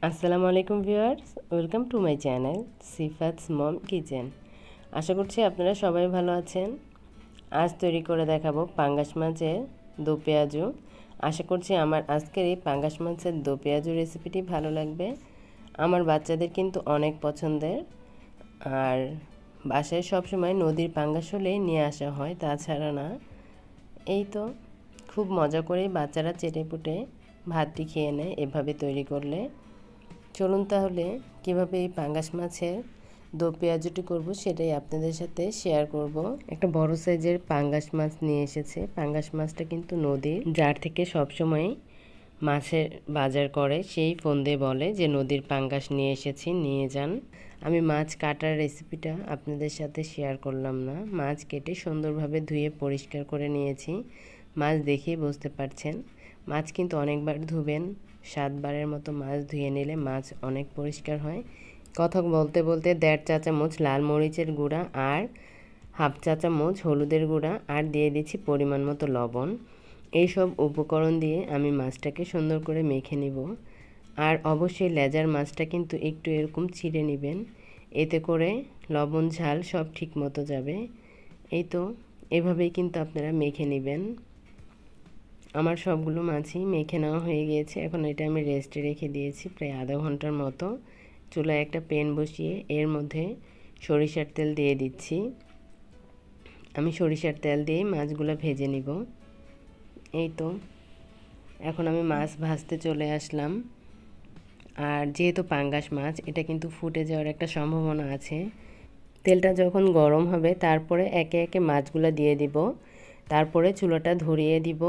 আসসালামু আলাইকুম viewers, welcome to my channel Sifat mom kitchen. আশা করছি আপনারা সবাই ভালো আছেন। আজ তৈরি করে দেখাবো পাঙ্গাস মাছের দো পেঁয়াজু। আশা করছি আমার আজকের এই পাঙ্গাস মাছের দো পেঁয়াজু রেসিপিটি ভালো লাগবে। আমার বাচ্চাদের কিন্তু অনেক পছন্দের, আর বাসায় সবসময় নদীর পাঙ্গাস হলেই নিয়ে আসা হয়, তাছাড়া না। এই তো খুব মজা করেই বাচ্চারা চেটেপুটে ভাতটি খেয়ে নেয় এভাবে তৈরি করলে। চলুন তাহলে কীভাবে এই পাঙ্গাস মাছের দো পেঁয়াজুটি করব সেটাই আপনাদের সাথে শেয়ার করব। একটা বড় সাইজের পাঙ্গাস মাছ নিয়ে এসেছে। পাঙ্গাস মাছটা কিন্তু নদীর, যার থেকে সবসময় মাছের বাজার করে সেই ফোন দিয়ে বলে যে নদীর পাঙ্গাস নিয়ে এসেছি, নিয়ে যান। আমি মাছ কাটার রেসিপিটা আপনাদের সাথে শেয়ার করলাম না। মাছ কেটে সুন্দরভাবে ধুয়ে পরিষ্কার করে নিয়েছি। মাছ দেখেই বুঝতে পারছেন, মাছ কিন্তু অনেকবার ধুবেন। 7 বারের মতো মাছ ধুয়ে নিলে মাছ অনেক পরিষ্কার হয়। কথা বলতে বলতে 1.5 চা চামচ লাল মরিচের গুঁড়া আর 1/2 চা চামচ হলুদের গুঁড়া আর দিয়ে দিচ্ছি পরিমাণ মতো লবণ। এইসব উপকরণ দিয়ে আমি মাছটাকে সুন্দর করে মেখে নিব। আর অবশ্যই লেজার মাছটা কিন্তু একটু এরকম ছিঁড়ে নেবেন, এতে করে লবণ ঝাল সব ঠিক মতো যাবে। এই তো এভাবেই কিন্তু আপনারা মেখে নেবেন। আমার সবগুলো মাছই মেখে নেওয়া হয়ে গিয়েছে। এখন এটা আমি রেস্টে রেখে দিয়েছি প্রায় আধা ঘন্টার মতো। চুলায় একটা প্যান বসিয়ে এর মধ্যে সরিষার তেল দিয়ে দিচ্ছি। আমি সরিষার তেল দিয়ে মাছগুলো ভেজে নিব। এই তো এখন আমি মাছ ভাজতে চলে আসলাম। আর যেহেতু পাঙ্গাস মাছ, এটা কিন্তু ফুটে যাওয়ার একটা সম্ভাবনা আছে। তেলটা যখন গরম হবে তারপরে একে একে মাছগুলো দিয়ে দিব, তারপরে চুলাটা ধরিয়ে দিব।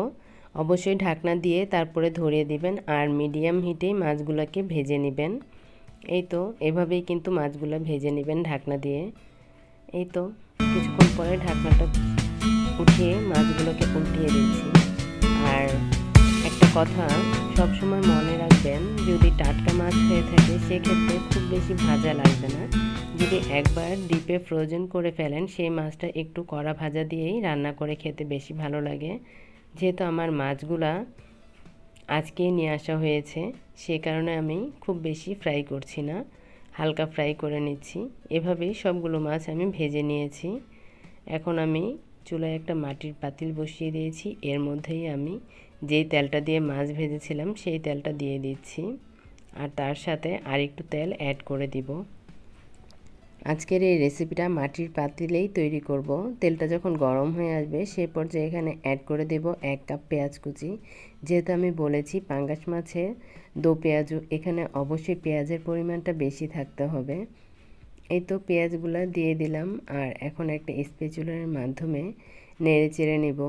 অবশ্যই ঢাকনা দিয়ে তারপরে ধরিয়ে দিবেন, আর মিডিয়াম হিটেই মাছগুলোকে ভেজে নেবেন। এই তো এভাবেই কিন্তু মাছগুলো ভেজে নেবেন ঢাকনা দিয়ে। এই তো কিছুক্ষণ পরে ঢাকনাটা উঠিয়ে মাছগুলোকে উল্টিয়ে দিচ্ছি। আর একটা কথা সবসময় মনে রাখবেন, যদি টাটকা মাছ হয়ে থাকে সেক্ষেত্রে খুব বেশি ভাজা লাগবে না। যদি একবার ডিপে ফ্রোজেন করে ফেলেন, সেই মাছটা একটু কড়া ভাজা দিয়েই রান্না করে খেতে বেশি ভালো লাগে। যেহেতু আমার মাছগুলা আজকেই নিয়ে আসা হয়েছে, সে কারণে আমি খুব বেশি ফ্রাই করছি না, হালকা ফ্রাই করে নিচ্ছি। এভাবেই সবগুলো মাছ আমি ভেজে নিয়েছি। এখন আমি চুলায় একটা মাটির পাতিল বসিয়ে দিয়েছি। এর মধ্যেই আমি যেই তেলটা দিয়ে মাছ ভেজেছিলাম সেই তেলটা দিয়ে দিচ্ছি, আর তার সাথে আরেকটু তেল অ্যাড করে দিব। আজকের এই রেসিপিটা মাটির পাতিলেই তৈরি করব। তেলটা যখন গরম হয়ে আসবে সেই পর্যায়ে এখানে অ্যাড করে দেব 1 কাপ পেঁয়াজ কুচি। যেহেতু আমি বলেছি পাঙ্গাস মাছের দো পেঁয়াজু, এখানে অবশ্যই পেঁয়াজের পরিমাণটা বেশি থাকতে হবে। এই তো পেঁয়াজগুলো দিয়ে দিলাম, আর এখন একটা স্প্যাচুলার মাধ্যমে নেড়ে চেড়ে নেব।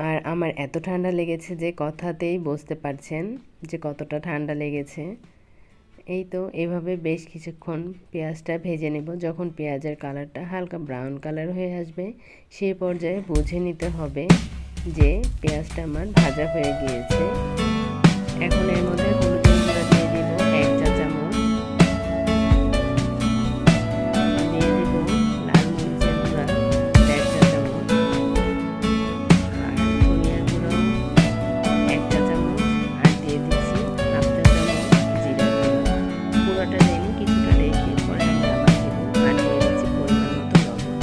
আর আমার এত ঠান্ডা লেগেছে যে কথাতেই বুঝতে পারছেন যে কতটা ঠান্ডা লেগেছে। এই তো এভাবে বেশ কিছুক্ষণ পেঁয়াজটা ভেজে নেব। যখন পেঁয়াজের কালারটা হালকা ব্রাউন কালার হয়ে আসবে সেই পর্যায়ে বুঝে নিতে হবে যে পেঁয়াজটা আমার ভাজা হয়ে গিয়েছে। এখন এর মধ্যে হলুদের গুঁড়া দিয়ে দিব 1 চা চামচ, দিয়ে দিব লাল মরিচের গুঁড়া 1.5 চা চামচ, আর ধনিয়ার গুঁড়াও 1 চা চামচ, আর দিয়ে দিচ্ছি 1/2 চা চামচ জিরা গুঁড়া। পুরোটা দিন কিছুটা রেখে পরে আমি আবার দেবো, আর দিয়ে দিচ্ছি পরিমাণ মতো লবণ।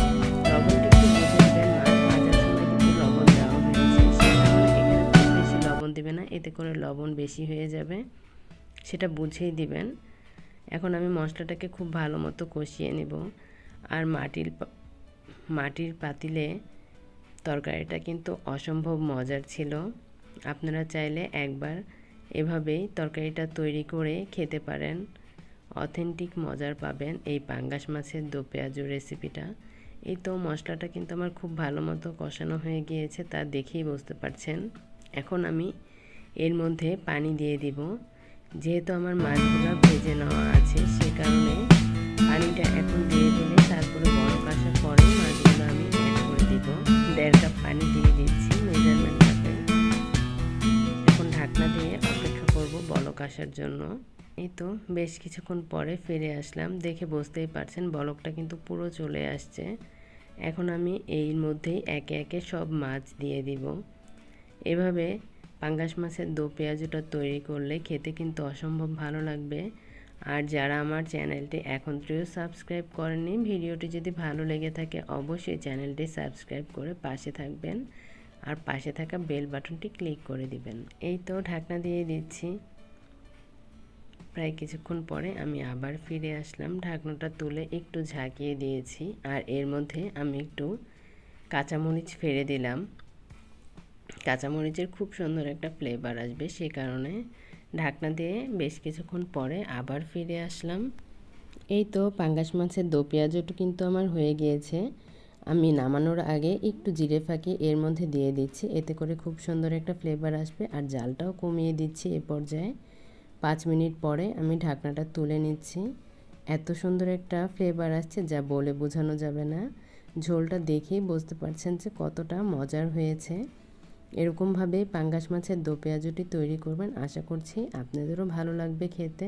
লবণটা একটু বুঝে দেবেন, মাছ ভাজার সময় কিন্তু লবণ দেওয়া হয়েছে, সে কারণে এখানে খুব বেশি লবণ দেবে না, এতে করে লবণ বেশি হয়ে যাবে, সেটা বুঝেই দিবেন। এখন আমি মশলাটাকে খুব ভালো মতো কষিয়ে নেব। আর মাটির পাতিলে তরকারিটা কিন্তু অসম্ভব মজার ছিল। আপনারা চাইলে একবার এভাবেই তরকারিটা তৈরি করে খেতে পারেন, অথেন্টিক মজার পাবেন এই পাঙ্গাস মাছের দো পেঁয়াজু রেসিপিটা। এই তো মশলাটা কিন্তু আমার খুব ভালো মতো কষানো হয়ে গিয়েছে, তা দেখেই বুঝতে পারছেন। এখন আমি এর মধ্যে পানি দিয়ে দিব। যেহেতু আমার মাছগুলো ভেজে নেওয়া আছে সে কারণে পানিটা এখন দিয়ে দিলে তারপরে বড় আসার পরে মাছগুলো আমি অ্যাড করে দিব। 1.5 কাপ পানি দিয়ে দিচ্ছি মেজারমেন্ট কাপে। এখন ঢাকনা দিয়ে অপেক্ষা করব বলক আসার জন্য। এই তো বেশ কিছুক্ষণ পরে ফিরে আসলাম, দেখে বুঝতেই পারছেন বলকটা কিন্তু পুরো চলে আসছে। এখন আমি এর মধ্যেই একে একে সব মাছ দিয়ে দিব। এভাবে পাঙ্গাস মাছের দো পেঁয়াজুটা তৈরি করলে খেতে কিন্তু অসম্ভব ভালো লাগবে। আর যারা আমার চ্যানেলটি এখনও সাবস্ক্রাইব করেননি, ভিডিওটি যদি ভালো লেগে থাকে অবশ্যই চ্যানেলটি সাবস্ক্রাইব করে পাশে থাকবেন আর পাশে থাকা বেল বাটনটি ক্লিক করে দিবেন। এই তো ঢাকনা দিয়ে দিচ্ছি। প্রায় কিছুক্ষণ পরে আমি আবার ফিরে আসলাম। ঢাকনাটা তুলে একটু ঝাঁকিয়ে দিয়েছি আর এর মধ্যে আমি একটু কাঁচামরিচ ফেলে দিলাম। কাঁচামরিচের খুব সুন্দর একটা ফ্লেভার আসবে, সে কারণে ঢাকনা দিয়ে বেশ কিছুক্ষণ পরে আবার ফিরে আসলাম। এই তো পাঙ্গাস মাছের দো পেঁয়াজটা কিন্তু আমার হয়ে গিয়েছে। আমি নামানোর আগে একটু জিরে ফাঁকি এর মধ্যে দিয়ে দিচ্ছি, এতে করে খুব সুন্দর একটা ফ্লেভার আসবে। আর জালটাও কমিয়ে দিচ্ছি এ পর্যায়ে। 5 মিনিট পরে আমি ঢাকনাটা তুলে নিচ্ছি। এত সুন্দর একটা ফ্লেভার আসছে যা বলে বোঝানো যাবে না। ঝোলটা দেখেই বুঝতে পারছেন যে কতটা মজার হয়েছে। এরকমভাবে পাঙ্গাস মাছের দো পেঁয়াজুটি তৈরি করবেন, আশা করছি আপনাদেরও ভালো লাগবে খেতে।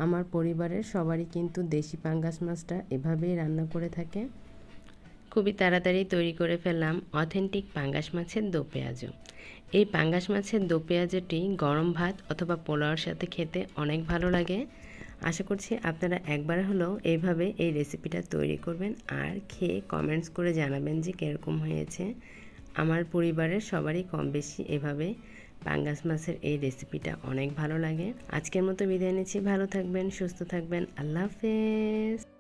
আমার পরিবারের সবারই কিন্তু দেশি পাঙ্গাস মাছটা এভাবেই রান্না করে থাকে। খুবই তাড়াতাড়ি তৈরি করে ফেললাম অথেন্টিক পাঙ্গাস মাছের দো পেঁয়াজু। এই পাঙ্গাস মাছের দো পেঁয়াজুটি গরম ভাত অথবা পোলাওর সাথে খেতে অনেক ভালো লাগে। আশা করছি আপনারা একবার হলেও এইভাবে এই রেসিপিটা তৈরি করবেন আর খেয়ে কমেন্টস করে জানাবেন যে কীরকম হয়েছে। আমার পরিবারের সবারই কম বেশি এভাবে পাঙ্গাস মাছের এই রেসিপিটা অনেক ভালো লাগে। আজকের মতো বিদায় নিচ্ছি। ভালো থাকবেন, সুস্থ থাকবেন। আল্লাহ হাফেজ।